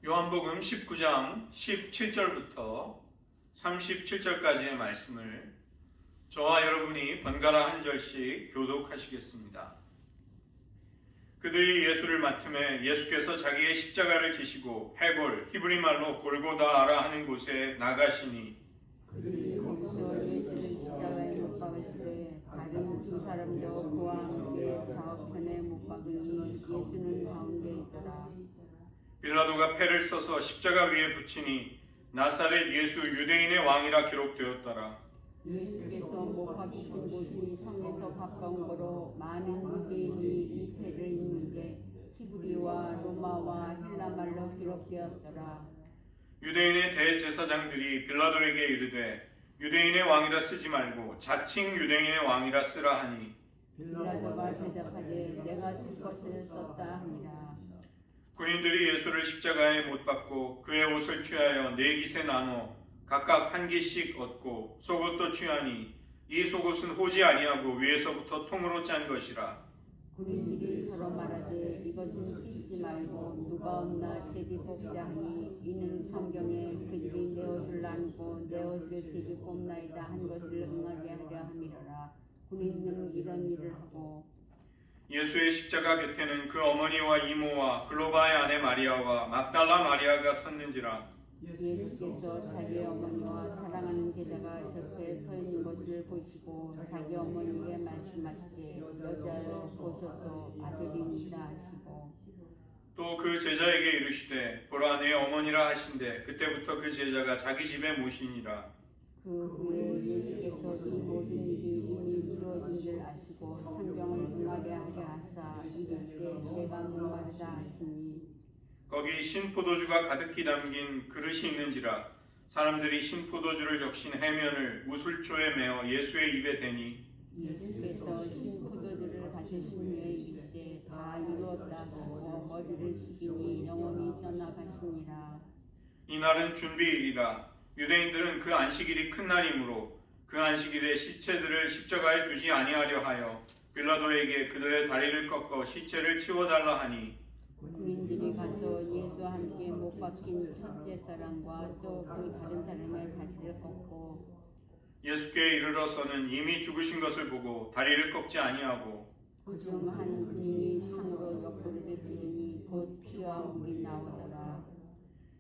요한복음 19장 17절부터 37절까지의 말씀을 저와 여러분이 번갈아 한 절씩 교독하시겠습니다. 그들이 예수를 맡음에 예수께서 자기의 십자가를 지시고 헤골, 히브리 말로 골고다라 하는 곳에 나가시니 그들이 거기서 예수를 십자가에 못 박을 때 다른 두 사람도 그와 함께 좌우편에 못 박으니 예수는 가운데 있더라. 빌라도가 패를 써서 십자가 위에 붙이니 나사렛 예수 유대인의 왕이라 기록되었더라. 예수께서 못 박히신 곳이 성에서 가까운 거로 많은 유대인이 이 패를 입는데 히브리와 로마와 헬라말로 기록되었더라. 유대인의 대제사장들이 빌라도에게 이르되 유대인의 왕이라 쓰지 말고 자칭 유대인의 왕이라 쓰라 하니 빌라도가 대답하되 내가 쓸 것을 썼다 하니라. 군인들이 예수를 십자가에 못 박고 그의 옷을 취하여 네 깃에 나눠 각각 한 깃씩 얻고 속옷도 취하니 이 속옷은 호지 아니하고 위에서부터 통으로 짠 것이라. 군인들이 서로 말하되 이것은 찢지 말고 누가 없나 제비 뽑자 하니 이는 성경에 그들이 내 옷을 나누고 내 옷을 제비 뽑나이다 한 것을 응하게 하려 함이로라. 군인은 이런 일을 하고 예수의 십자가 곁에는 그 어머니와 이모와 글로바의 아내 마리아와 막달라 마리아가 섰는지라. 예수께서 자기 어머니와 사랑하는 제자가 곁에 서 있는 것을 보시고 자기 어머니에게 말씀하시되 여자여 보소서 아들입니다 하시고 또 그 제자에게 이르시되 보라 내 어머니라 하신대 그때부터 그 제자가 자기 집에 모시니라. 그 후에 예수께서 이 모든 일이 이미 이루어진 줄 아시고 성경을 응하게 하게 하사 이르시되 내가 목마르다 하시니 거기 신포도주가 가득히 담긴 그릇이 있는지라. 사람들이 신포도주를 적신 해면을 우슬초에 메어 예수의 입에 대니 예수께서 신포도주를 가지신 후에 이르시되 다 이루었다 하시고 머리를 숙이니 영혼이 떠나가시니라. 이날은 준비일이라. 유대인들은 그 안식일이 큰 날이므로 그 안식일에 시체들을 십자가에 두지 아니하려 하여 빌라도에게 그들의 다리를 꺾어 시체를 치워달라 하니 군인들이 가서 예수와 함께 못 박힌 첫째 사람과 또 그 다른 사람의 다리를 꺾고 예수께 이르러서는 이미 죽으신 것을 보고 다리를 꺾지 아니하고 그중 한 군인이 창으로 옆구리를 찌르니 곧 피와 물이 나오더라.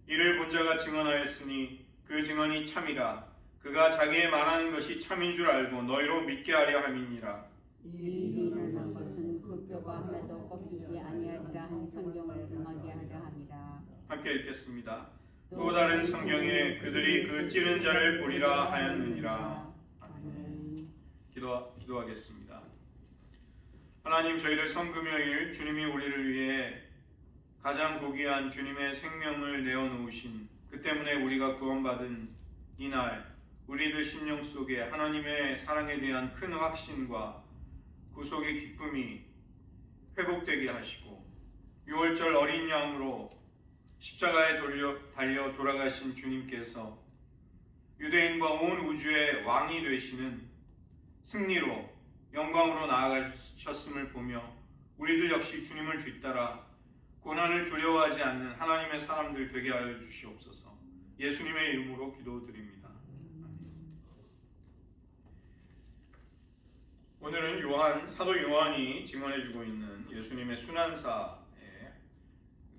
이를 본 자가 증언하였으니 그 증언이 참이라. 그가 자기의 말하는 것이 참인 줄 알고 너희로 믿게 하려 함이니라. 이 일이 일어난 것은 그 뼈가 하나도 꺾이지 아니하리라 한 성경을 응하게 하려 함이라. 함께 읽겠습니다. 또 다른 성경에 그들이 그 찌른 자를 보리라 하였느니라. 아멘. 기도하겠습니다. 하나님, 저희를 성금요일 주님이 우리를 위해 가장 고귀한 주님의 생명을 내어놓으신 그 때문에 우리가 구원받은 이날 우리들 심령 속에 하나님의 사랑에 대한 큰 확신과 구속의 기쁨이 회복되게 하시고 6월절 어린 양으로 십자가에 달려 돌아가신 주님께서 유대인과 온 우주의 왕이 되시는 승리로 영광으로 나아가셨음을 보며 우리들 역시 주님을 뒤따라 고난을 두려워하지 않는 하나님의 사람들 되게 하여 주시옵소서. 예수님의 이름으로 기도드립니다. 오늘은 사도 요한이 증언해주고 있는 예수님의 순환사의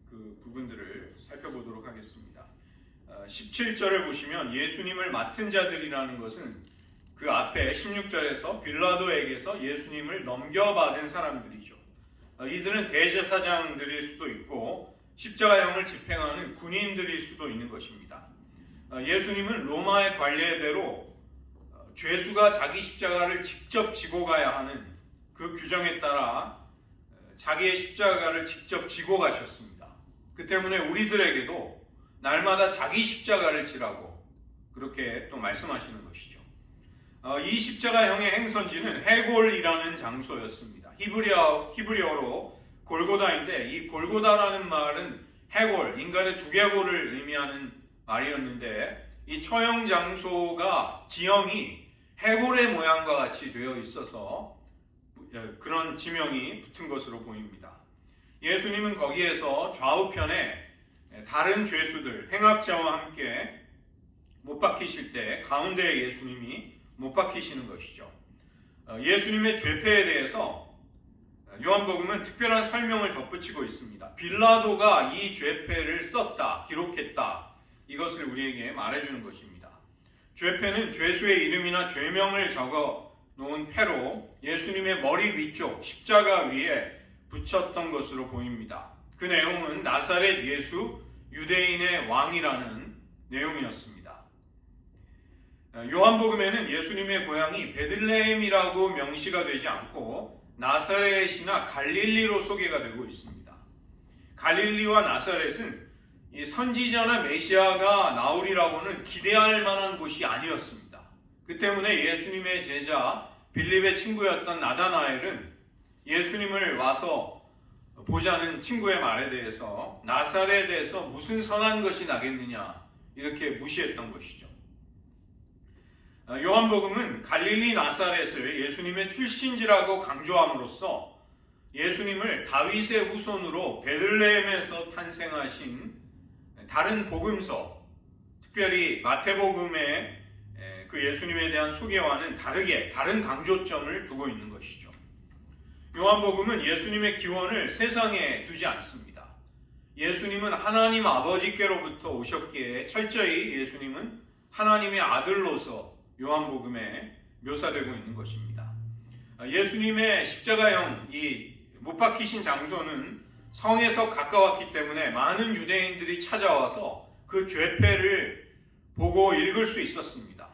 그 부분들을 살펴보도록 하겠습니다. 17절을 보시면 예수님을 맡은 자들이라는 것은 그 앞에 16절에서 빌라도에게서 예수님을 넘겨받은 사람들이죠. 이들은 대제사장들일 수도 있고 십자가형을 집행하는 군인들일 수도 있는 것입니다. 예수님은 로마의 관례대로 죄수가 자기 십자가를 직접 지고 가야 하는 그 규정에 따라 자기의 십자가를 직접 지고 가셨습니다. 그 때문에 우리들에게도 날마다 자기 십자가를 지라고 그렇게 또 말씀하시는 것이죠. 이 십자가형의 행선지는 헤골이라는 장소였습니다. 히브리어로 골고다인데 이 골고다라는 말은 헤골, 인간의 두개골을 의미하는 말이었는데 이 처형 장소가 지형이 해골의 모양과 같이 되어 있어서 그런 지명이 붙은 것으로 보입니다. 예수님은 거기에서 좌우편에 다른 죄수들, 행악자와 함께 못 박히실 때 가운데 예수님이 못 박히시는 것이죠. 예수님의 죄패에 대해서 요한복음은 특별한 설명을 덧붙이고 있습니다. 빌라도가 이 죄패를 썼다, 기록했다. 이것을 우리에게 말해주는 것입니다. 죄패는 죄수의 이름이나 죄명을 적어 놓은 패로 예수님의 머리 위쪽 십자가 위에 붙였던 것으로 보입니다. 그 내용은 나사렛 예수 유대인의 왕이라는 내용이었습니다. 요한복음에는 예수님의 고향이 베들레헴이라고 명시가 되지 않고 나사렛이나 갈릴리로 소개가 되고 있습니다. 갈릴리와 나사렛은 이 선지자나 메시아가 나오리라고는 기대할 만한 곳이 아니었습니다. 그 때문에 예수님의 제자 빌립의 친구였던 나다나엘은 예수님을 와서 보자는 친구의 말에 대해서 나사렛에서 무슨 선한 것이 나겠느냐 이렇게 무시했던 것이죠. 요한복음은 갈릴리 나사렛을 예수님의 출신지라고 강조함으로써 예수님을 다윗의 후손으로 베들레헴에서 탄생하신 다른 복음서, 특별히 마태복음의 그 예수님에 대한 소개와는 다르게 다른 강조점을 두고 있는 것이죠. 요한복음은 예수님의 기원을 세상에 두지 않습니다. 예수님은 하나님 아버지께로부터 오셨기에 철저히 예수님은 하나님의 아들로서 요한복음에 묘사되고 있는 것입니다. 예수님의 십자가형 이 못 박히신 장소는 성에서 가까웠기 때문에 많은 유대인들이 찾아와서 그 죄패를 보고 읽을 수 있었습니다.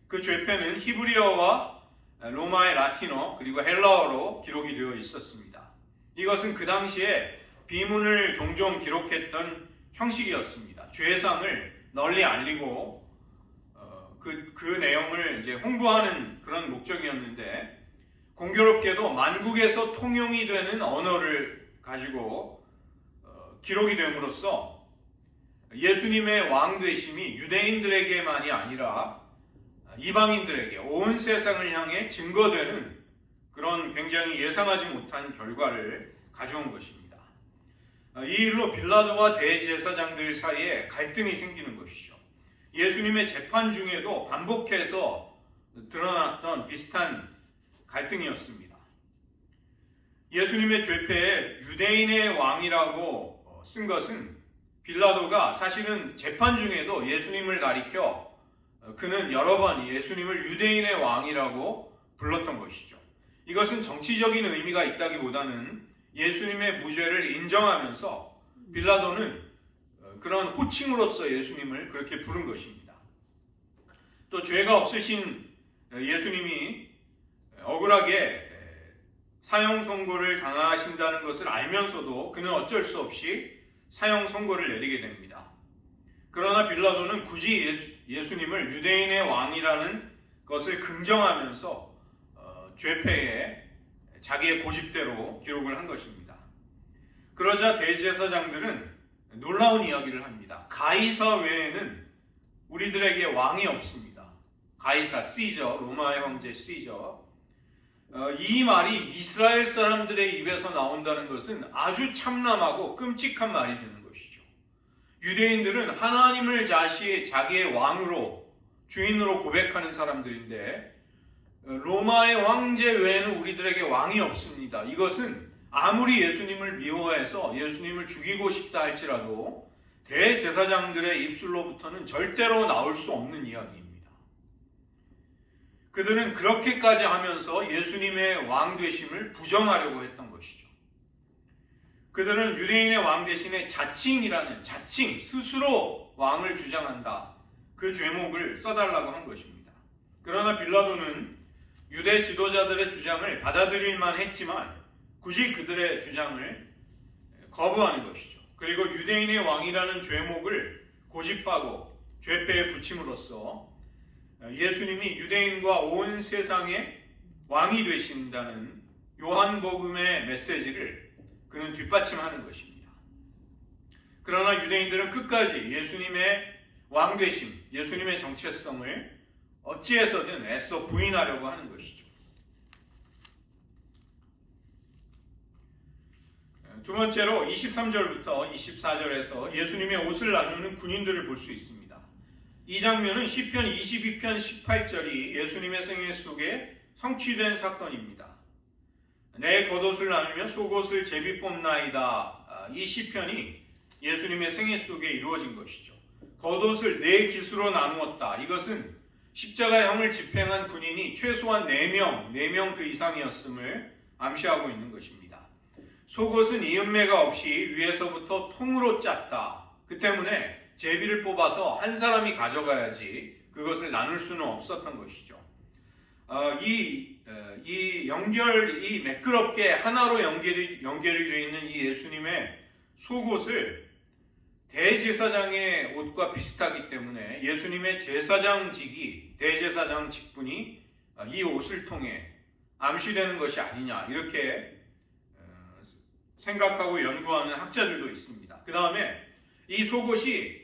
그 죄패는 히브리어와 로마의 라틴어 그리고 헬라어로 기록이 되어 있었습니다. 이것은 그 당시에 비문을 종종 기록했던 형식이었습니다. 죄상을 널리 알리고 그 내용을 이제 홍보하는 그런 목적이었는데, 공교롭게도 만국에서 통용이 되는 언어를 가지고 기록이 됨으로써 예수님의 왕되심이 유대인들에게만이 아니라 이방인들에게 온 세상을 향해 증거되는 그런 굉장히 예상하지 못한 결과를 가져온 것입니다. 이 일로 빌라도와 대제사장들 사이에 갈등이 생기는 것이죠. 예수님의 재판 중에도 반복해서 드러났던 비슷한 갈등이었습니다. 예수님의 죄패에 유대인의 왕이라고 쓴 것은 빌라도가 사실은 재판 중에도 예수님을 가리켜 그는 여러 번 예수님을 유대인의 왕이라고 불렀던 것이죠. 이것은 정치적인 의미가 있다기보다는 예수님의 무죄를 인정하면서 빌라도는 그런 호칭으로서 예수님을 그렇게 부른 것입니다. 또 죄가 없으신 예수님이 억울하게 사형 선고를 당하신다는 것을 알면서도 그는 어쩔 수 없이 사형 선고를 내리게 됩니다. 그러나 빌라도는 굳이 예수님을 유대인의 왕이라는 것을 긍정하면서 죄패에 자기의 고집대로 기록을 한 것입니다. 그러자 대제사장들은 놀라운 이야기를 합니다. 가이사 외에는 우리들에게 왕이 없습니다. 가이사, 시저, 로마의 황제 시저. 이 말이 이스라엘 사람들의 입에서 나온다는 것은 아주 참남하고 끔찍한 말이 되는 것이죠. 유대인들은 하나님을 자기의 왕으로, 주인으로 고백하는 사람들인데 로마의 황제 외에는 우리들에게 왕이 없습니다. 이것은 아무리 예수님을 미워해서 예수님을 죽이고 싶다 할지라도 대제사장들의 입술로부터는 절대로 나올 수 없는 이야기입니다. 그들은 그렇게까지 하면서 예수님의 왕 되심을 부정하려고 했던 것이죠. 그들은 유대인의 왕 대신에 자칭이라는 자칭, 스스로 왕을 주장한다. 그 죄목을 써달라고 한 것입니다. 그러나 빌라도는 유대 지도자들의 주장을 받아들일만 했지만 굳이 그들의 주장을 거부하는 것이죠. 그리고 유대인의 왕이라는 죄목을 고집하고 죄패에 붙임으로써 예수님이 유대인과 온 세상의 왕이 되신다는 요한복음의 메시지를 그는 뒷받침하는 것입니다. 그러나 유대인들은 끝까지 예수님의 왕되심, 예수님의 정체성을 어찌해서든 애써 부인하려고 하는 것이죠. 두 번째로 23절부터 24절에서 예수님의 옷을 나누는 군인들을 볼 수 있습니다. 이 장면은 시편 22편 18절이 예수님의 생애 속에 성취된 사건입니다. 내 겉옷을 나누며 속옷을 제비 뽑나이다. 이 시편이 예수님의 생애 속에 이루어진 것이죠. 겉옷을 네 깃으로 나누었다. 이것은 십자가형을 집행한 군인이 최소한 4명 그 이상이었음을 암시하고 있는 것입니다. 속옷은 이음매가 없이 위에서부터 통으로 짰다. 그 때문에 제비를 뽑아서 한 사람이 가져가야지 그것을 나눌 수는 없었던 것이죠. 이 매끄럽게 하나로 연결이 되어 있는 이 예수님의 속옷을 대제사장의 옷과 비슷하기 때문에 예수님의 제사장직이 대제사장 직분이 이 옷을 통해 암시되는 것이 아니냐 이렇게 생각하고 연구하는 학자들도 있습니다. 그 다음에 이 속옷이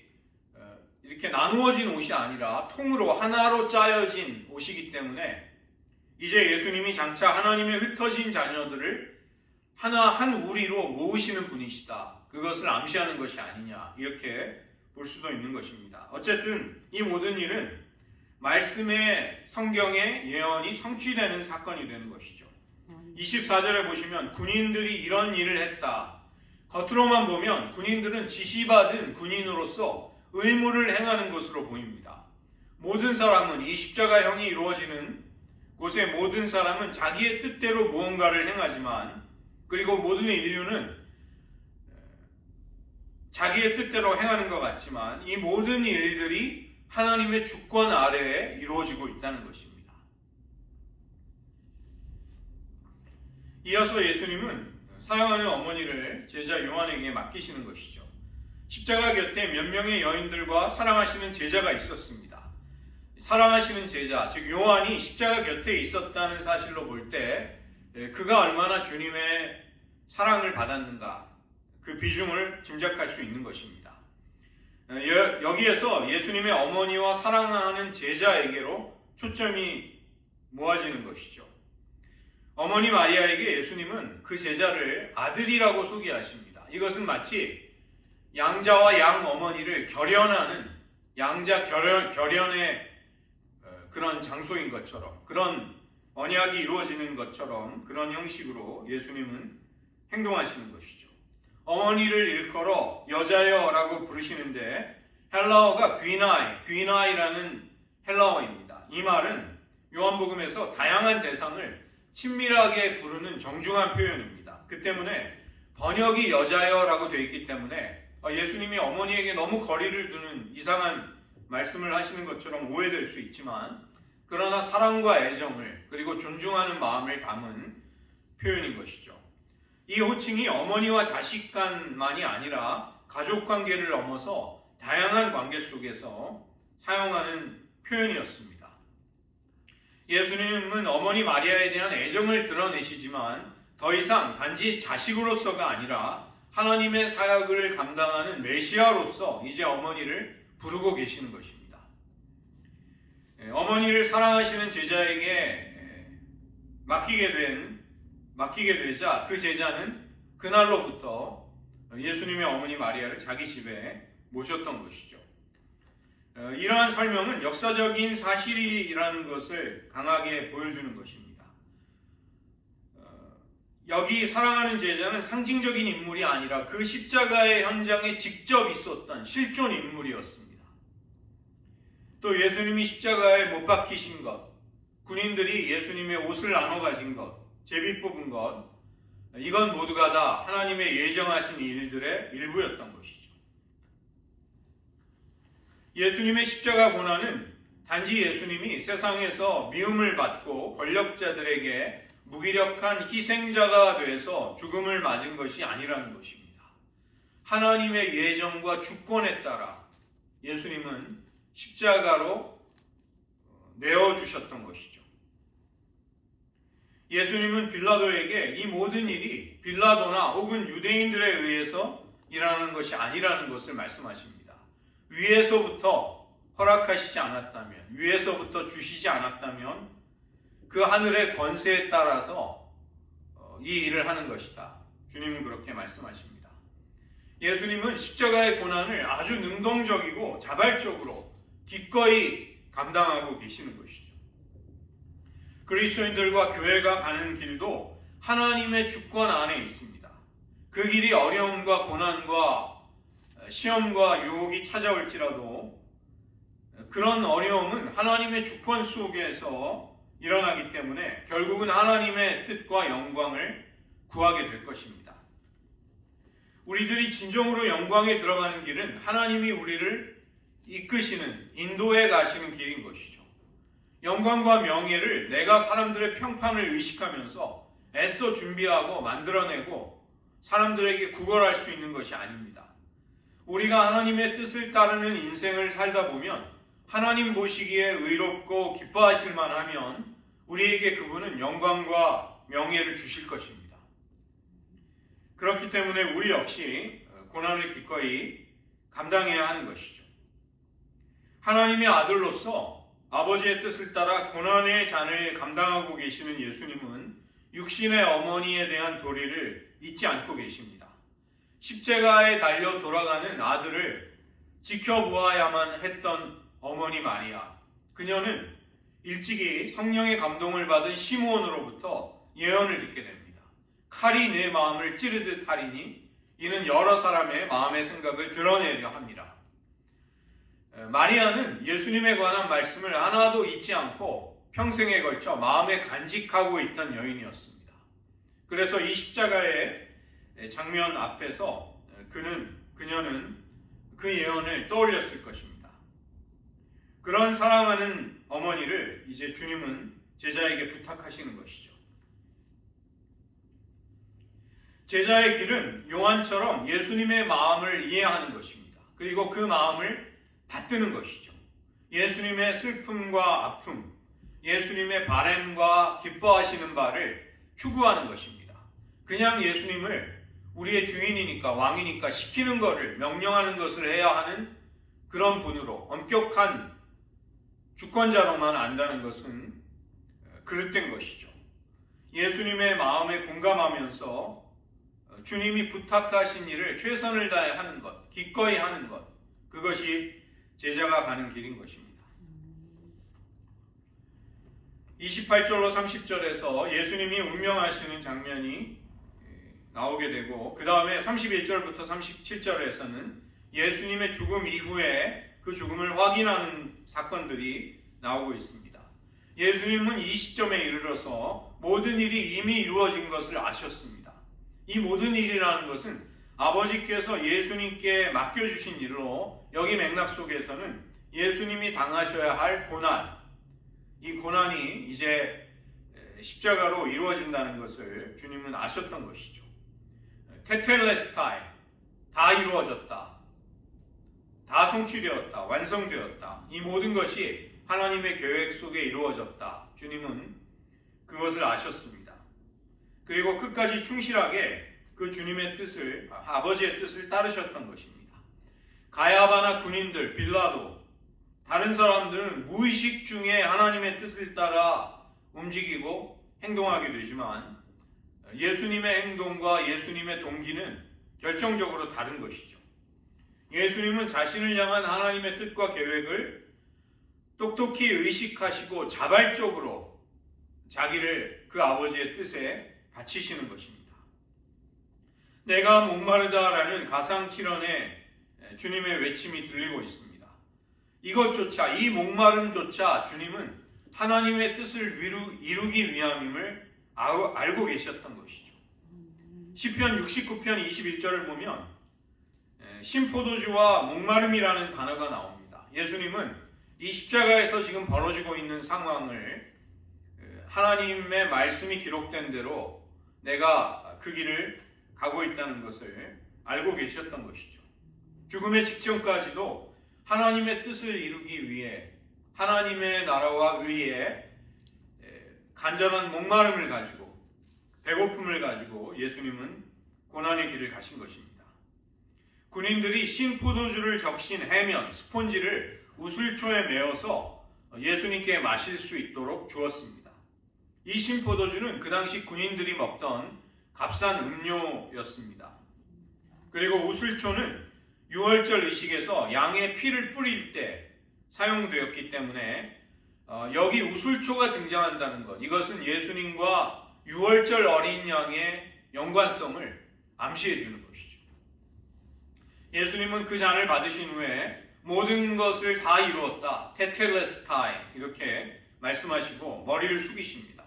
이렇게 나누어진 옷이 아니라 통으로 하나로 짜여진 옷이기 때문에 이제 예수님이 장차 하나님의 흩어진 자녀들을 한 우리로 모으시는 분이시다. 그것을 암시하는 것이 아니냐 이렇게 볼 수도 있는 것입니다. 어쨌든 이 모든 일은 말씀의 성경의 예언이 성취되는 사건이 되는 것이죠. 24절에 보시면 군인들이 이런 일을 했다. 겉으로만 보면 군인들은 지시받은 군인으로서 의무를 행하는 것으로 보입니다. 모든 사람은 이 십자가형이 이루어지는 곳의 모든 사람은 자기의 뜻대로 무언가를 행하지만 그리고 모든 인류는 자기의 뜻대로 행하는 것 같지만 이 모든 일들이 하나님의 주권 아래에 이루어지고 있다는 것입니다. 이어서 예수님은 사랑하는 어머니를 제자 요한에게 맡기시는 것이죠. 십자가 곁에 몇 명의 여인들과 사랑하시는 제자가 있었습니다. 사랑하시는 제자, 즉 요한이 십자가 곁에 있었다는 사실로 볼 때 그가 얼마나 주님의 사랑을 받았는가 그 비중을 짐작할 수 있는 것입니다. 여기에서 예수님의 어머니와 사랑하는 제자에게로 초점이 모아지는 것이죠. 어머니 마리아에게 예수님은 그 제자를 아들이라고 소개하십니다. 이것은 마치 양자와 양 어머니를 결연하는 양자 결연의 그런 장소인 것처럼 그런 언약이 이루어지는 것처럼 그런 형식으로 예수님은 행동하시는 것이죠. 어머니를 일컬어 여자여라고 부르시는데 헬라어가 귀나이라는 헬라어입니다. 이 말은 요한복음에서 다양한 대상을 친밀하게 부르는 정중한 표현입니다. 그 때문에 번역이 여자여라고 되어 있기 때문에 예수님이 어머니에게 너무 거리를 두는 이상한 말씀을 하시는 것처럼 오해될 수 있지만 그러나 사랑과 애정을 그리고 존중하는 마음을 담은 표현인 것이죠. 이 호칭이 어머니와 자식 간만이 아니라 가족관계를 넘어서 다양한 관계 속에서 사용하는 표현이었습니다. 예수님은 어머니 마리아에 대한 애정을 드러내시지만 더 이상 단지 자식으로서가 아니라 하나님의 사역을 감당하는 메시아로서 이제 어머니를 부르고 계시는 것입니다. 어머니를 사랑하시는 제자에게 맡기게 되자 그 제자는 그날로부터 예수님의 어머니 마리아를 자기 집에 모셨던 것이죠. 이러한 설명은 역사적인 사실이라는 것을 강하게 보여주는 것입니다. 여기 사랑하는 제자는 상징적인 인물이 아니라 그 십자가의 현장에 직접 있었던 실존 인물이었습니다. 또 예수님이 십자가에 못 박히신 것, 군인들이 예수님의 옷을 나눠 가진 것, 제비 뽑은 것, 이건 모두가 다 하나님의 예정하신 일들의 일부였던 것이죠. 예수님의 십자가 고난은 단지 예수님이 세상에서 미움을 받고 권력자들에게 무기력한 희생자가 돼서 죽음을 맞은 것이 아니라는 것입니다. 하나님의 예정과 주권에 따라 예수님은 십자가로 내어주셨던 것이죠. 예수님은 빌라도에게 이 모든 일이 빌라도나 혹은 유대인들에 의해서 일어나는 것이 아니라는 것을 말씀하십니다. 위에서부터 허락하시지 않았다면, 위에서부터 주시지 않았다면 그 하늘의 권세에 따라서 이 일을 하는 것이다. 주님은 그렇게 말씀하십니다. 예수님은 십자가의 고난을 아주 능동적이고 자발적으로 기꺼이 감당하고 계시는 것이죠. 그리스도인들과 교회가 가는 길도 하나님의 주권 안에 있습니다. 그 길이 어려움과 고난과 시험과 유혹이 찾아올지라도 그런 어려움은 하나님의 주권 속에서 일어나기 때문에 결국은 하나님의 뜻과 영광을 구하게 될 것입니다. 우리들이 진정으로 영광에 들어가는 길은 하나님이 우리를 이끄시는, 인도해 가시는 길인 것이죠. 영광과 명예를 내가 사람들의 평판을 의식하면서 애써 준비하고 만들어내고 사람들에게 구걸할 수 있는 것이 아닙니다. 우리가 하나님의 뜻을 따르는 인생을 살다 보면 하나님 보시기에 의롭고 기뻐하실 만하면 우리에게 그분은 영광과 명예를 주실 것입니다. 그렇기 때문에 우리 역시 고난을 기꺼이 감당해야 하는 것이죠. 하나님의 아들로서 아버지의 뜻을 따라 고난의 잔을 감당하고 계시는 예수님은 육신의 어머니에 대한 도리를 잊지 않고 계십니다. 십자가에 달려 돌아가는 아들을 지켜보아야만 했던 어머니 마리아, 그녀는 일찍이 성령의 감동을 받은 시므온으로부터 예언을 듣게 됩니다. 칼이 내 마음을 찌르듯 하리니 이는 여러 사람의 마음의 생각을 드러내려 합니다. 마리아는 예수님에 관한 말씀을 하나도 잊지 않고 평생에 걸쳐 마음에 간직하고 있던 여인이었습니다. 그래서 이 십자가의 장면 앞에서 그녀는 그 예언을 떠올렸을 것입니다. 그런 사랑하는 어머니를 이제 주님은 제자에게 부탁하시는 것이죠. 제자의 길은 요한처럼 예수님의 마음을 이해하는 것입니다. 그리고 그 마음을 받드는 것이죠. 예수님의 슬픔과 아픔, 예수님의 바램과 기뻐하시는 바를 추구하는 것입니다. 그냥 예수님을 우리의 주인이니까 왕이니까 시키는 것을 명령하는 것을 해야 하는 그런 분으로 엄격한 주권자로만 안다는 것은 그릇된 것이죠. 예수님의 마음에 공감하면서 주님이 부탁하신 일을 최선을 다해 하는 것, 기꺼이 하는 것, 그것이 제자가 가는 길인 것입니다. 28절로 30절에서 예수님이 운명하시는 장면이 나오게 되고 그 다음에 31절부터 37절에서는 예수님의 죽음 이후에 그 죽음을 확인하는 사건들이 나오고 있습니다. 예수님은 이 시점에 이르러서 모든 일이 이미 이루어진 것을 아셨습니다. 이 모든 일이라는 것은 아버지께서 예수님께 맡겨주신 일로 여기 맥락 속에서는 예수님이 당하셔야 할 고난, 이 고난이 이제 십자가로 이루어진다는 것을 주님은 아셨던 것이죠. 테텔레스타이, 다 이루어졌다, 다 성취되었다, 완성되었다, 이 모든 것이 하나님의 계획 속에 이루어졌다. 주님은 그것을 아셨습니다. 그리고 끝까지 충실하게 그 주님의 뜻을, 아버지의 뜻을 따르셨던 것입니다. 가야바나 군인들, 빌라도, 다른 사람들은 무의식 중에 하나님의 뜻을 따라 움직이고 행동하게 되지만 예수님의 행동과 예수님의 동기는 결정적으로 다른 것이죠. 예수님은 자신을 향한 하나님의 뜻과 계획을 똑똑히 의식하시고 자발적으로 자기를 그 아버지의 뜻에 바치시는 것입니다. 내가 목마르다라는 가상칠언에 주님의 외침이 들리고 있습니다. 이것조차, 이 목마름조차 주님은 하나님의 뜻을 이루기 위함임을 알고 계셨던 것이죠. 시편 69편 21절을 보면 신포도주와 목마름이라는 단어가 나옵니다. 예수님은 이 십자가에서 지금 벌어지고 있는 상황을 하나님의 말씀이 기록된 대로 내가 그 길을 가고 있다는 것을 알고 계셨던 것이죠. 죽음의 직전까지도 하나님의 뜻을 이루기 위해 하나님의 나라와 의에 간절한 목마름을 가지고 배고픔을 가지고 예수님은 고난의 길을 가신 것입니다. 군인들이 신포도주를 적신 해면, 스폰지를 우슬초에 메어서 예수님께 마실 수 있도록 주었습니다. 이 신포도주는 그 당시 군인들이 먹던 값싼 음료였습니다. 그리고 우슬초는 유월절 의식에서 양의 피를 뿌릴 때 사용되었기 때문에 여기 우슬초가 등장한다는 것, 이것은 예수님과 유월절 어린 양의 연관성을 암시해 주는 것이죠. 예수님은 그 잔을 받으신 후에 모든 것을 다 이루었다, 테텔레스타이 이렇게 말씀하시고 머리를 숙이십니다.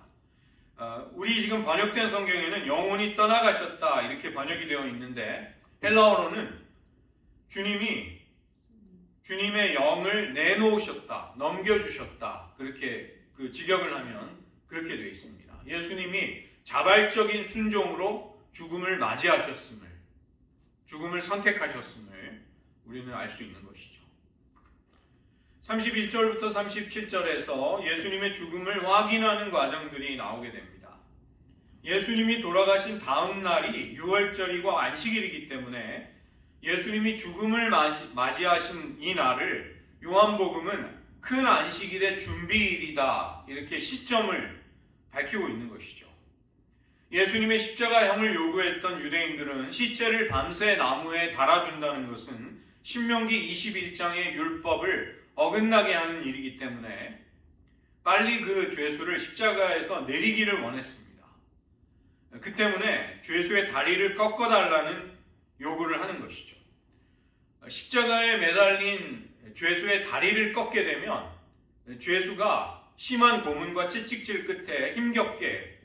우리 지금 번역된 성경에는 영혼이 떠나가셨다 이렇게 번역이 되어 있는데, 헬라어로는 주님의 영을 내놓으셨다, 넘겨주셨다, 그렇게 그 직역을 하면 그렇게 되어 있습니다. 예수님이 자발적인 순종으로 죽음을 맞이하셨음을, 죽음을 선택하셨음을 우리는 알 수 있는 것이죠. 31절부터 37절에서 예수님의 죽음을 확인하는 과정들이 나오게 됩니다. 예수님이 돌아가신 다음 날이 유월절이고 안식일이기 때문에 예수님이 죽음을 맞이하신 이 날을 요한복음은 큰 안식일의 준비일이다 이렇게 시점을 밝히고 있는 것이죠. 예수님의 십자가형을 요구했던 유대인들은 시체를 밤새 나무에 달아둔다는 것은 신명기 21장의 율법을 어긋나게 하는 일이기 때문에 빨리 그 죄수를 십자가에서 내리기를 원했습니다. 그 때문에 죄수의 다리를 꺾어달라는 요구를 하는 것이죠. 십자가에 매달린 죄수의 다리를 꺾게 되면 죄수가 심한 고문과 채찍질 끝에 힘겹게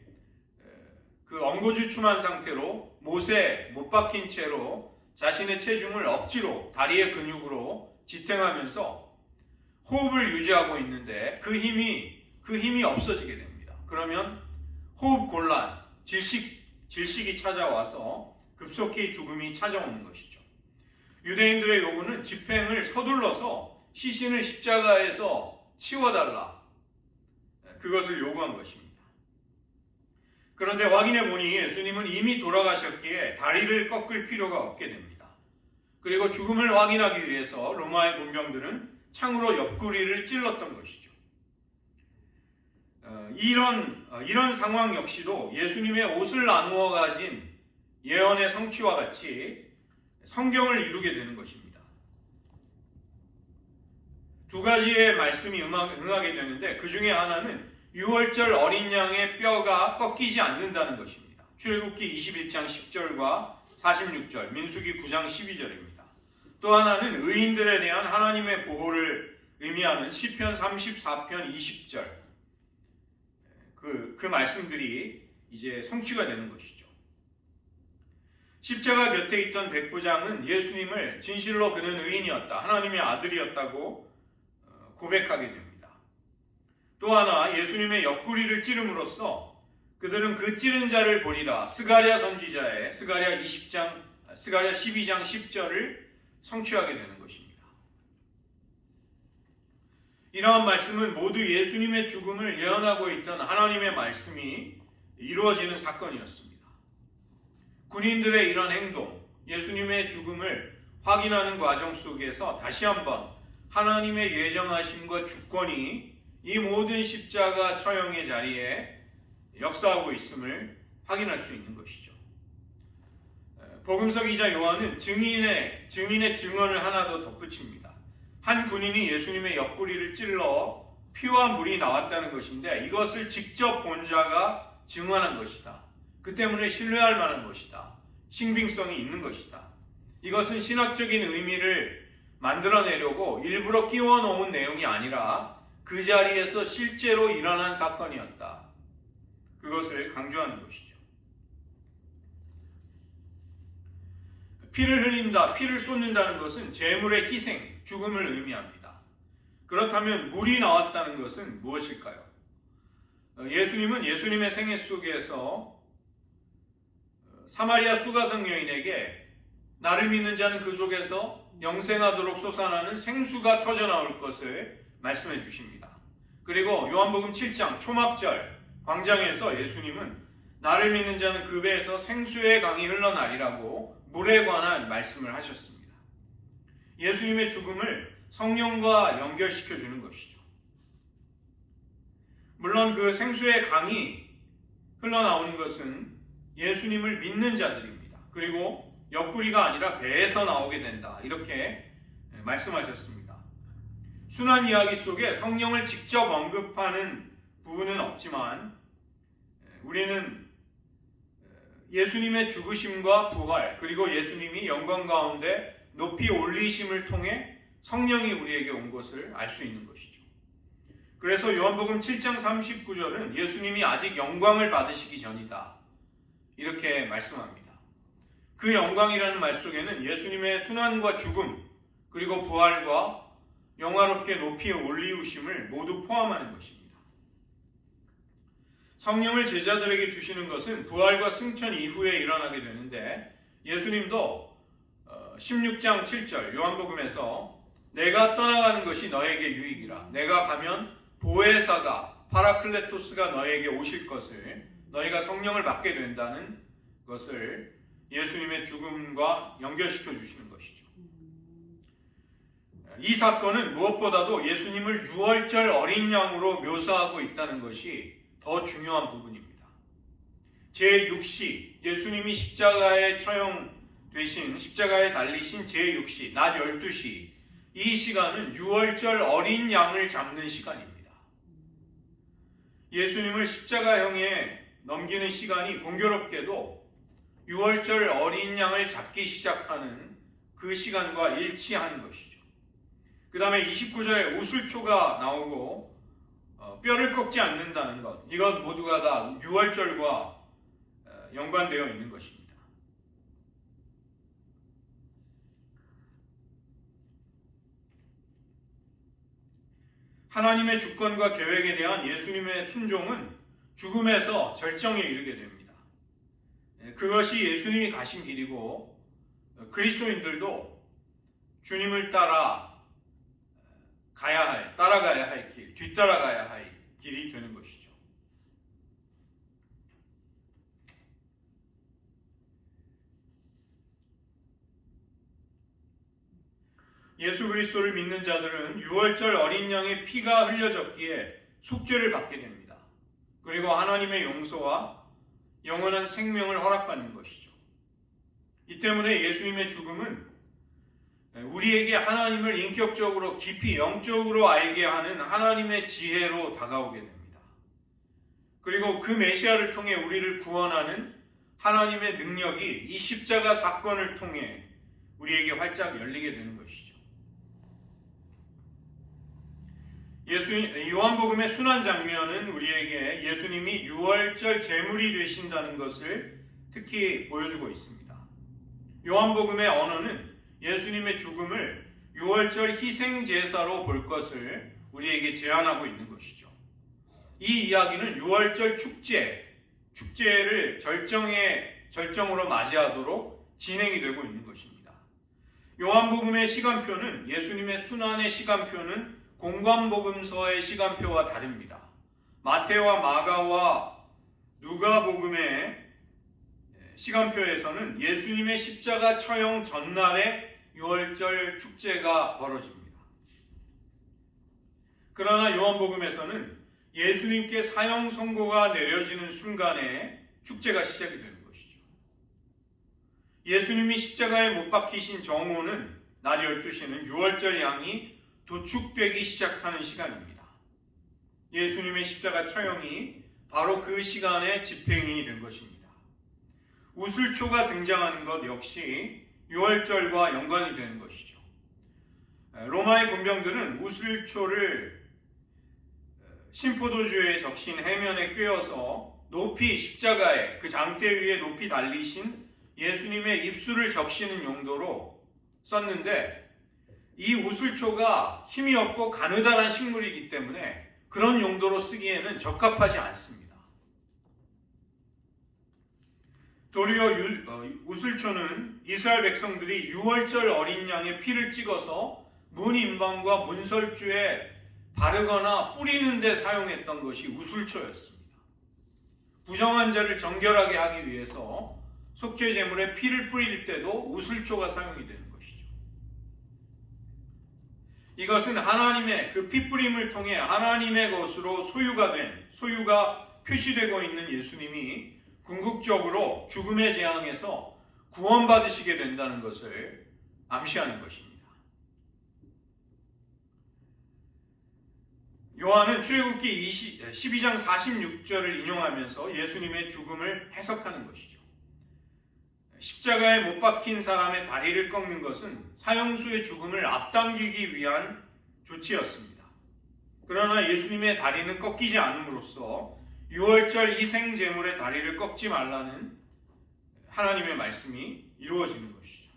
그 엉거주춤한 상태로 못에 못 박힌 채로 자신의 체중을 억지로 다리의 근육으로 지탱하면서 호흡을 유지하고 있는데 그 힘이 없어지게 됩니다. 그러면 호흡 곤란, 질식이 찾아와서 급속히 죽음이 찾아오는 것이죠. 유대인들의 요구는 집행을 서둘러서 시신을 십자가에서 치워달라, 그것을 요구한 것입니다. 그런데 확인해 보니 예수님은 이미 돌아가셨기에 다리를 꺾을 필요가 없게 됩니다. 그리고 죽음을 확인하기 위해서 로마의 군병들은 창으로 옆구리를 찔렀던 것이죠. 이런 상황 역시도 예수님의 옷을 나누어 가진 예언의 성취와 같이 성경을 이루게 되는 것입니다. 두 가지의 말씀이 응하게 되는데 그 중에 하나는 유월절 어린 양의 뼈가 꺾이지 않는다는 것입니다. 출애굽기 21장 10절과 46절, 민수기 9장 12절입니다. 또 하나는 의인들에 대한 하나님의 보호를 의미하는 시편 34편 20절, 그 말씀들이 이제 성취가 되는 것이죠. 십자가 곁에 있던 백부장은 예수님을 진실로 그는 의인이었다, 하나님의 아들이었다고 고백하게 됩니다. 또 하나 예수님의 옆구리를 찌름으로써 그들은 그 찌른 자를 보리라, 스가랴 선지자의 스가랴 12장 10절을 성취하게 되는 것입니다. 이러한 말씀은 모두 예수님의 죽음을 예언하고 있던 하나님의 말씀이 이루어지는 사건이었습니다. 군인들의 이런 행동, 예수님의 죽음을 확인하는 과정 속에서 다시 한번 하나님의 예정하심과 주권이 이 모든 십자가 처형의 자리에 역사하고 있음을 확인할 수 있는 것이죠. 복음서 기자 요한은 증인의 증언을 하나 더 덧붙입니다. 한 군인이 예수님의 옆구리를 찔러 피와 물이 나왔다는 것인데 이것을 직접 본 자가 증언한 것이다. 그 때문에 신뢰할 만한 것이다. 신빙성이 있는 것이다. 이것은 신학적인 의미를 만들어내려고 일부러 끼워 놓은 내용이 아니라 그 자리에서 실제로 일어난 사건이었다. 그것을 강조하는 것이죠. 피를 흘린다, 피를 쏟는다는 것은 제물의 희생, 죽음을 의미합니다. 그렇다면 물이 나왔다는 것은 무엇일까요? 예수님은 예수님의 생애 속에서 사마리아 수가성 여인에게 나를 믿는 자는 그 속에서 영생하도록 솟아나는 생수가 터져나올 것을 말씀해 주십니다. 그리고 요한복음 7장 초막절 광장에서 예수님은 나를 믿는 자는 그 배에서 생수의 강이 흘러나리라고 물에 관한 말씀을 하셨습니다. 예수님의 죽음을 성령과 연결시켜 주는 것이죠. 물론 그 생수의 강이 흘러나오는 것은 예수님을 믿는 자들입니다. 그리고 옆구리가 아니라 배에서 나오게 된다. 이렇게 말씀하셨습니다. 순환 이야기 속에 성령을 직접 언급하는 부분은 없지만 우리는 예수님의 죽으심과 부활 그리고 예수님이 영광 가운데 높이 올리심을 통해 성령이 우리에게 온 것을 알 수 있는 것이죠. 그래서 요한복음 7장 39절은 예수님이 아직 영광을 받으시기 전이다. 이렇게 말씀합니다. 그 영광이라는 말 속에는 예수님의 순환과 죽음 그리고 부활과 영화롭게 높이 올리우심을 모두 포함하는 것입니다. 성령을 제자들에게 주시는 것은 부활과 승천 이후에 일어나게 되는데 예수님도 16장 7절 요한복음에서 내가 떠나가는 것이 너에게 유익이라 내가 가면 보혜사가 파라클레토스가 너에게 오실 것을 너희가 성령을 받게 된다는 것을 예수님의 죽음과 연결시켜 주시는 것이죠. 이 사건은 무엇보다도 예수님을 유월절 어린 양으로 묘사하고 있다는 것이 더 중요한 부분입니다. 제6시 예수님이 십자가에 처형되신 십자가에 달리신 제6시 낮 12시 이 시간은 유월절 어린 양을 잡는 시간입니다. 예수님을 십자가형에 넘기는 시간이 공교롭게도 유월절 어린 양을 잡기 시작하는 그 시간과 일치하는 것이죠. 그 다음에 29절에 우슬초가 나오고 뼈를 꺾지 않는다는 것 이것 모두가 다 유월절과 연관되어 있는 것입니다. 하나님의 주권과 계획에 대한 예수님의 순종은 죽음에서 절정에 이르게 됩니다. 그것이 예수님이 가신 길이고 그리스도인들도 주님을 따라가야 할 길, 뒤따라가야 할 길이 되는 것이죠. 예수 그리스도를 믿는 자들은 유월절 어린 양의 피가 흘려졌기에 속죄를 받게 됩니다. 그리고 하나님의 용서와 영원한 생명을 허락받는 것이죠. 이 때문에 예수님의 죽음은 우리에게 하나님을 인격적으로 깊이 영적으로 알게 하는 하나님의 지혜로 다가오게 됩니다. 그리고 그 메시아를 통해 우리를 구원하는 하나님의 능력이 이 십자가 사건을 통해 우리에게 활짝 열리게 되는 것이죠. 요한복음의 순환 장면은 우리에게 예수님이 유월절 제물이 되신다는 것을 특히 보여주고 있습니다. 요한복음의 언어는 예수님의 죽음을 유월절 희생제사로 볼 것을 우리에게 제안하고 있는 것이죠. 이 이야기는 유월절 축제를 절정으로 맞이하도록 진행이 되고 있는 것입니다. 요한복음의 시간표는 예수님의 순환의 시간표는 공관복음서의 시간표와 다릅니다. 마태와 마가와 누가복음의 시간표에서는 예수님의 십자가 처형 전날에 유월절 축제가 벌어집니다. 그러나 요한복음에서는 예수님께 사형 선고가 내려지는 순간에 축제가 시작이 되는 것이죠. 예수님이 십자가에 못 박히신 정오는 낮 12시는 유월절 양이 도축되기 시작하는 시간입니다. 예수님의 십자가 처형이 바로 그 시간에 집행이 된 것입니다. 우슬초가 등장하는 것 역시 유월절과 연관이 되는 것이죠. 로마의 군병들은 우슬초를 신포도주에 적신 해면에 꿰어서 높이 십자가에 그 장대 위에 높이 달리신 예수님의 입술을 적시는 용도로 썼는데 이 우슬초가 힘이 없고 가느다란 식물이기 때문에 그런 용도로 쓰기에는 적합하지 않습니다. 도리어 우슬초는 이스라엘 백성들이 유월절 어린 양의 피를 찍어서 문 인방과 문설주에 바르거나 뿌리는 데 사용했던 것이 우슬초였습니다. 부정한 자를 정결하게 하기 위해서 속죄 제물에 피를 뿌릴 때도 우슬초가 사용이 되는 것이죠. 이것은 하나님의 그 피뿌림을 통해 하나님의 것으로 소유가 표시되고 있는 예수님이 궁극적으로 죽음의 재앙에서 구원받으시게 된다는 것을 암시하는 것입니다. 요한은 출애굽기 12장 46절을 인용하면서 예수님의 죽음을 해석하는 것이죠. 십자가에 못 박힌 사람의 다리를 꺾는 것은 사형수의 죽음을 앞당기기 위한 조치였습니다. 그러나 예수님의 다리는 꺾이지 않음으로써 유월절 희생제물의 다리를 꺾지 말라는 하나님의 말씀이 이루어지는 것이죠.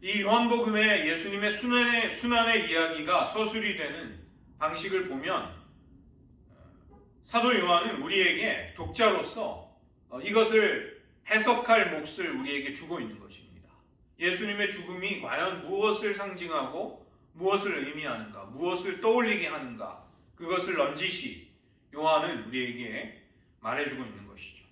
이 요한복음의 예수님의 순환의 이야기가 서술이 되는 방식을 보면 사도 요한은 우리에게 독자로서 이것을 해석할 몫을 우리에게 주고 있는 것입니다. 예수님의 죽음이 과연 무엇을 상징하고 무엇을 의미하는가, 무엇을 떠올리게 하는가, 그것을 넌지시 요한은 우리에게 말해주고 있는 것이죠.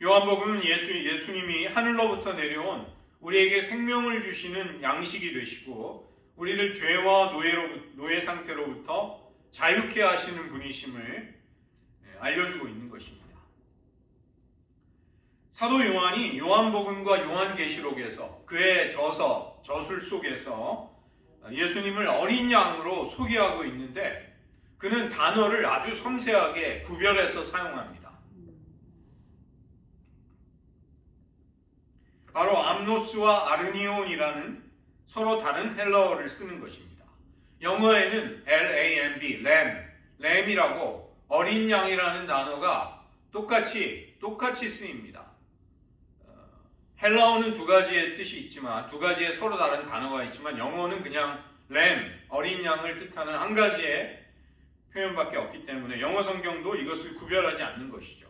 요한복음은 예수님이 하늘로부터 내려온 우리에게 생명을 주시는 양식이 되시고 우리를 죄와 노예 상태로부터 자유케 하시는 분이심을 알려주고 있는 것입니다. 사도 요한이 요한복음과 요한계시록에서 그의 저술 속에서 예수님을 어린 양으로 소개하고 있는데 그는 단어를 아주 섬세하게 구별해서 사용합니다. 바로 암노스와 아르니온이라는 서로 다른 헬라어를 쓰는 것입니다. 영어에는 LAMB, 램이라고 어린 양이라는 단어가 똑같이 쓰입니다. 헬라어는 두 가지의 뜻이 있지만 두 가지의 서로 다른 단어가 있지만 영어는 그냥 어린 양을 뜻하는 한 가지의 표현밖에 없기 때문에 영어 성경도 이것을 구별하지 않는 것이죠.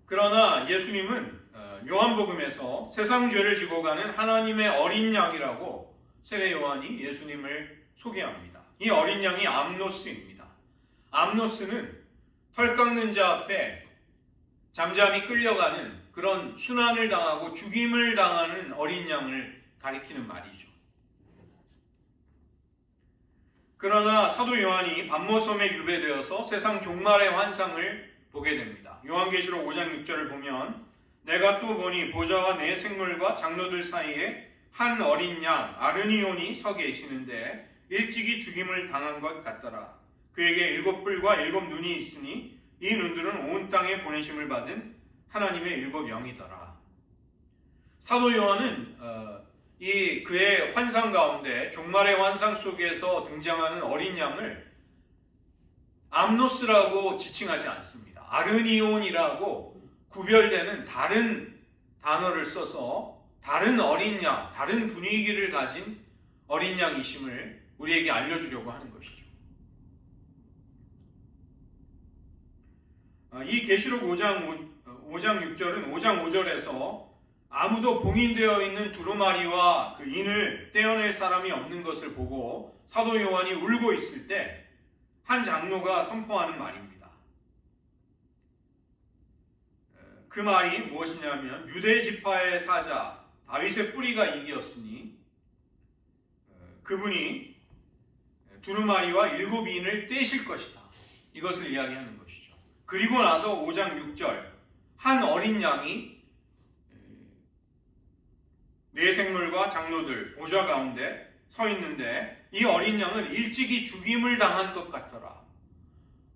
그러나 예수님은 요한복음에서 세상 죄를 지고 가는 하나님의 어린 양이라고 세례 요한이 예수님을 소개합니다. 이 어린 양이 암노스입니다. 암노스는 털 깎는 자 앞에 잠잠히 끌려가는 그런 순환을 당하고 죽임을 당하는 어린 양을 가리키는 말이죠. 그러나 사도 요한이 밤모섬에 유배되어서 세상 종말의 환상을 보게 됩니다. 요한계시록 5장 6절을 보면 내가 또 보니 보좌와 내 생물과 장로들 사이에 한 어린 양 아르니온이 서 계시는데 일찍이 죽임을 당한 것 같더라. 그에게 7뿔과 7눈이 있으니 이 눈들은 온 땅에 보내심을 받은 하나님의 7영이더라. 사도 요한은 그의 환상 가운데 종말의 환상 속에서 등장하는 어린 양을 암노스라고 지칭하지 않습니다. 아르니온이라고 구별되는 다른 단어를 써서 다른 어린 양, 다른 분위기를 가진 어린 양이심을 우리에게 알려주려고 하는 것이죠. 이 계시록 5장 6절은 5장 5절에서 아무도 봉인되어 있는 두루마리와 그 인을 떼어낼 사람이 없는 것을 보고 사도 요한이 울고 있을 때 한 장로가 선포하는 말입니다. 그 말이 무엇이냐면 유대 지파의 사자 다윗의 뿌리가 이기었으니 그분이 두루마리와 7인을 떼실 것이다. 이것을 이야기하는 것이죠. 그리고 나서 5장 6절 한 어린 양이 네 생물과 장로들 보좌 가운데 서 있는데 이 어린 양은 일찍이 죽임을 당한 것 같더라.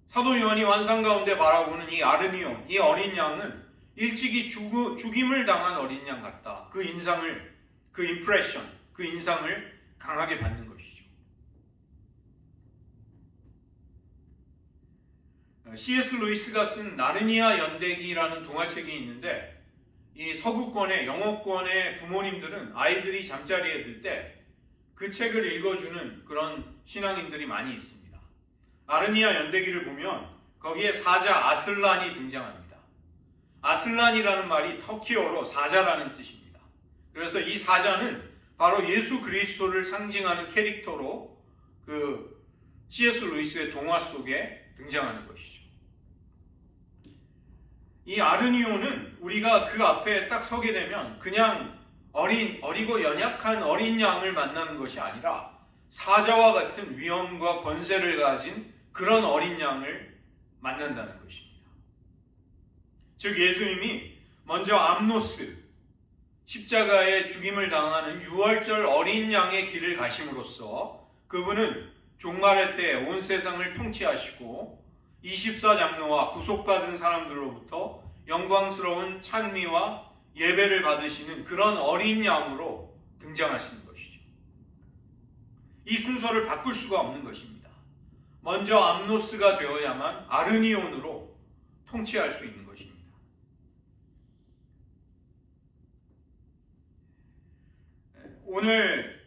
사도 요한이 환상 가운데 바라보는 이 아르니온, 이 어린 양은 일찍이 죽임을 당한 어린 양 같다. 그 인상을, 그 임프레션, 그 인상을 강하게 받는 것이죠. C.S. 루이스가 쓴 나르니아 연대기라는 동화책이 있는데 이 서구권의 영어권의 부모님들은 아이들이 잠자리에 들 때 그 책을 읽어주는 그런 신앙인들이 많이 있습니다. 나르니아 연대기를 보면 거기에 사자 아슬란이 등장합니다. 아슬란이라는 말이 터키어로 사자라는 뜻입니다. 그래서 이 사자는 바로 예수 그리스도를 상징하는 캐릭터로 그 C.S. 루이스의 동화 속에 등장하는 것이죠. 이 아르니온은 우리가 그 앞에 딱 서게 되면 그냥 어리고 연약한 어린 양을 만나는 것이 아니라 사자와 같은 위엄과 권세를 가진 그런 어린 양을 만난다는 것입니다. 즉 예수님이 먼저 암노스, 십자가의 죽임을 당하는 유월절 어린 양의 길을 가심으로써 그분은 종말의 때 온 세상을 통치하시고 24장로와 구속받은 사람들로부터 영광스러운 찬미와 예배를 받으시는 그런 어린 양으로 등장하시는 것이죠. 이 순서를 바꿀 수가 없는 것입니다. 먼저 암노스가 되어야만 아르니온으로 통치할 수 있는 것입니다. 오늘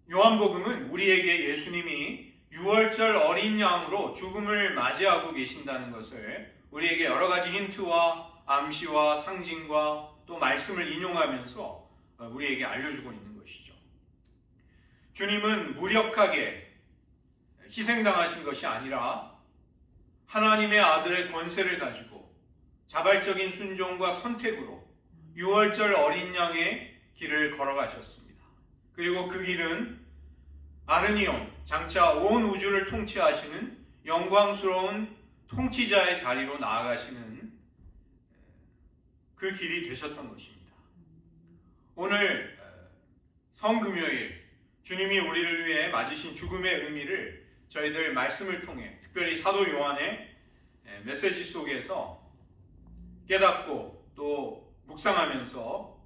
요한복음은 우리에게 예수님이 유월절 어린 양으로 죽음을 맞이하고 계신다는 것을 우리에게 여러 가지 힌트와 암시와 상징과 또 말씀을 인용하면서 우리에게 알려주고 있는 것이죠. 주님은 무력하게 희생당하신 것이 아니라 하나님의 아들의 권세를 가지고 자발적인 순종과 선택으로 유월절 어린 양의 길을 걸어가셨습니다. 그리고 그 길은 아르니온, 장차 온 우주를 통치하시는 영광스러운 통치자의 자리로 나아가시는 그 길이 되셨던 것입니다. 오늘 성금요일 주님이 우리를 위해 맞으신 죽음의 의미를 저희들 말씀을 통해 특별히 사도 요한의 메시지 속에서 깨닫고 또 묵상하면서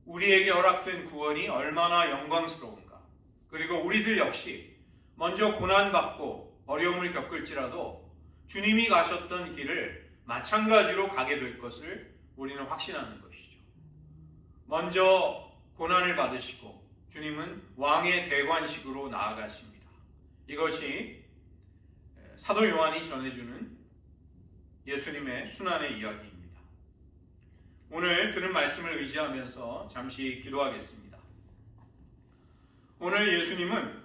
우리에게 허락된 구원이 얼마나 영광스러운가, 그리고 우리들 역시 먼저 고난받고 어려움을 겪을지라도 주님이 가셨던 길을 마찬가지로 가게 될 것을 우리는 확신하는 것이죠. 먼저 고난을 받으시고 주님은 왕의 대관식으로 나아가십니다. 이것이 사도 요한이 전해주는 예수님의 순환의 이야기입니다. 오늘 들은 말씀을 의지하면서 잠시 기도하겠습니다. 오늘 예수님은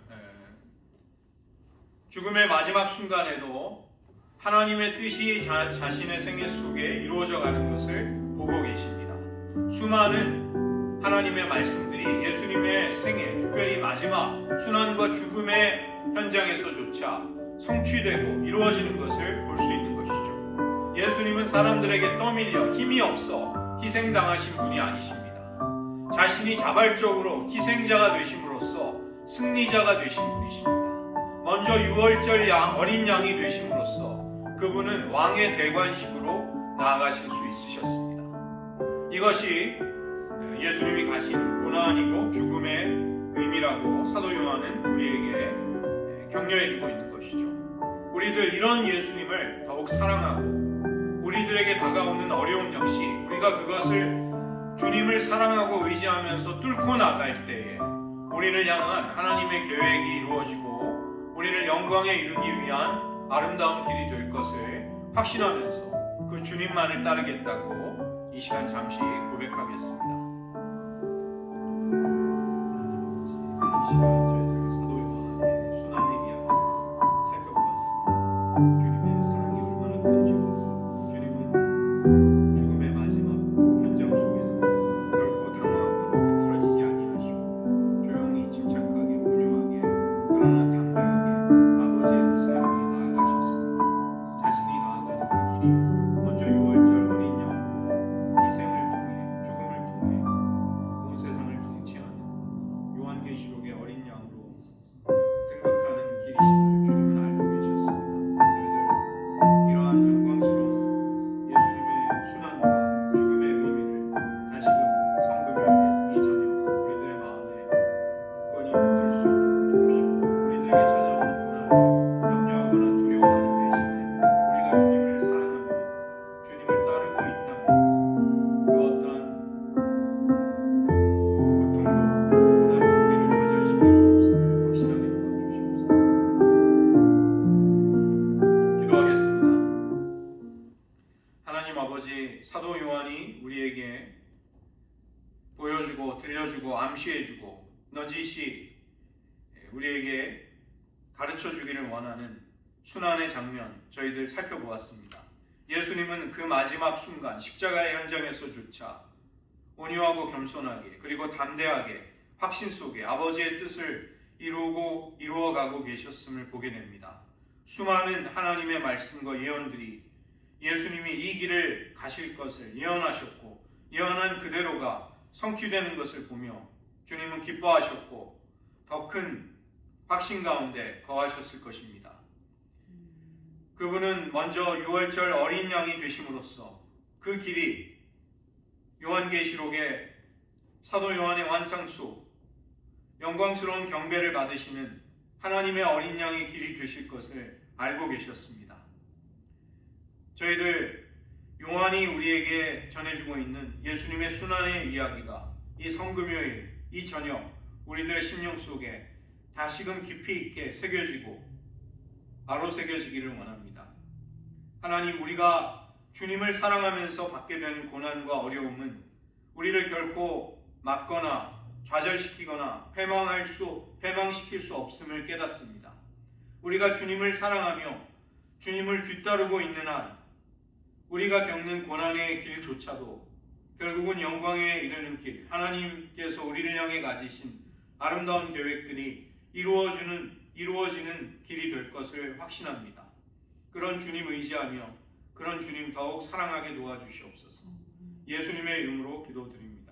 죽음의 마지막 순간에도 하나님의 뜻이 자신의 생애 속에 이루어져 가는 것을 보고 계십니다. 수많은 하나님의 말씀들이 예수님의 생애, 특별히 마지막 순환과 죽음의 현장에서조차 성취되고 이루어지는 것을 볼 수 있는 것이죠. 예수님은 사람들에게 떠밀려 힘이 없어 희생당하신 분이 아니십니다. 자신이 자발적으로 희생자가 되심으로써 승리자가 되신 분이십니다. 먼저 유월절 어린 양이 되심으로써 그분은 왕의 대관식으로 나아가실 수 있으셨습니다. 이것이 예수님이 가신 고난이고 죽음의 의미라고 사도 요한은 우리에게 격려해주고 있는 것이죠. 우리들 이런 예수님을 더욱 사랑하고 우리들에게 다가오는 어려움 역시 우리가 그것을 주님을 사랑하고 의지하면서 뚫고 나갈 때에 우리를 향한 하나님의 계획이 이루어지고 우리를 영광에 이르기 위한 아름다운 길이 될 것을 확신하면서 그 주님만을 따르겠다고 이 시간 잠시 고백하겠습니다. 이 시간 저희들의 사도 요한의 순환의 이야기 살펴보았습니다. 주님의 사랑이 얼마나 큰지요. 주님은 죽음의 마지막 현장 속에서 결코 당황하거나 비틀어지지 아니하시고 조용히 침착하게 온유하게 그러나 담대하게 아버지의 뜻을 향해 나아가셨습니다. 자신이 나아가는 그 길이 먼저 유월절 어린 양 희생을 통해 죽음을 통해 온 세상을 통치하는 요한계시록의 어린 양으로 등극하는 길이심을 주님은 알고 계셨습니다. 저희들 이러한 영광스러운 예수님의 순환과 죽음의 의미를 다시금 성금요일 이 저녁 우리들의 마음에 굳건히 붙들 수 있는 도우시고 우리들에게 찾아오는 고난을 염려하거나 두려워하는 대신에 우리가 주님을 사랑하며 주님을 따르고 있다면 그 어떠한 고통도 고난도 우리를 좌절시킬 수 없음을 확실하게 도와주시옵소서. 기도하겠습니다. 하나님 아버지, 사도 요한이 우리에게 보여주고 들려주고 암시해주고 넌지시 우리에게 가르쳐주기를 원하는 순환의 장면 저희들 살펴보았습니다. 예수님은 그 마지막 순간 십자가의 현장에서조차 온유하고 겸손하게 그리고 담대하게 확신 속에 아버지의 뜻을 이루어가고 계셨음을 보게 됩니다. 수많은 하나님의 말씀과 예언들이 예수님이 이 길을 가실 것을 예언하셨고 예언한 그대로가 성취되는 것을 보며 주님은 기뻐하셨고 더 큰 확신 가운데 거하셨을 것입니다. 그분은 먼저 유월절 어린 양이 되심으로써 그 길이 요한계시록의 사도 요한의 환상수 영광스러운 경배를 받으시는 하나님의 어린 양의 길이 되실 것을 알고 계셨습니다. 저희들 요한이 우리에게 전해주고 있는 예수님의 순환의 이야기가 이 성금요일, 이 저녁 우리들의 심령 속에 다시금 깊이 있게 새겨지고 바로 새겨지기를 원합니다. 하나님, 우리가 주님을 사랑하면서 받게 되는 고난과 어려움은 우리를 결코 막거나 좌절시키거나 패망시킬 수 없음을 깨닫습니다. 우리가 주님을 사랑하며 주님을 뒤따르고 있는 한 우리가 겪는 고난의 길조차도 결국은 영광에 이르는 길, 하나님께서 우리를 향해 가지신 아름다운 계획들이 이루어지는 길이 될 것을 확신합니다. 그런 주님 의지하며 그런 주님 더욱 사랑하게 도와주시옵소서. 예수님의 이름으로 기도드립니다.